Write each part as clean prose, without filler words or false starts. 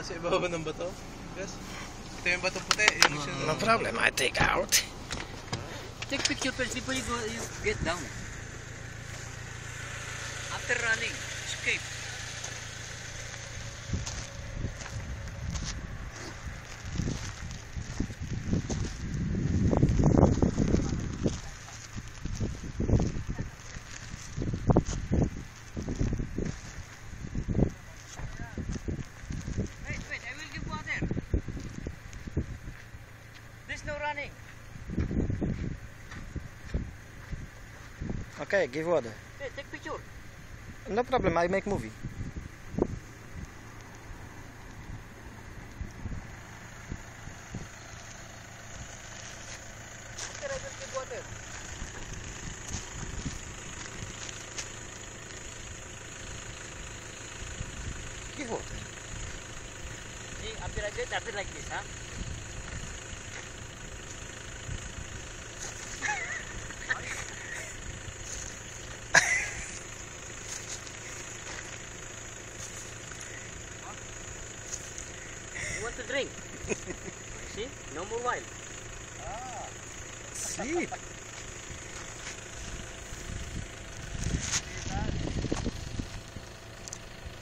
nasa ibabaw ng bato. Yes. Ito yung bato puti. No problem, I take out. Take picture first before you get down. After running, escape. Wait, I will give water. There's no running. Okay, give water. Hey, take picture. No problem, I make movie. After I will give water. Give water. See, after I get after like this, huh? You want to drink? See? No more wine. See?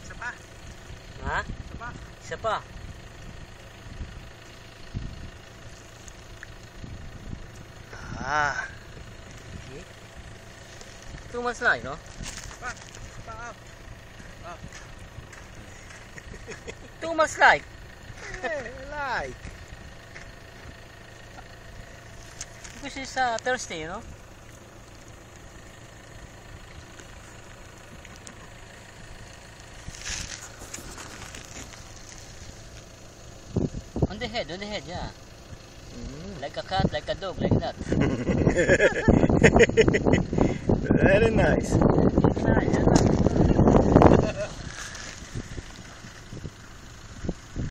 Isa pa. Ha? Isa pa. Isa pa. Ah. Too much like, no? Pa. Pa. Too much like. Hey, like. Because it's thirsty, you know? On the head, yeah. Like a cat, like a dog, like that. Very nice. It's nice, yeah.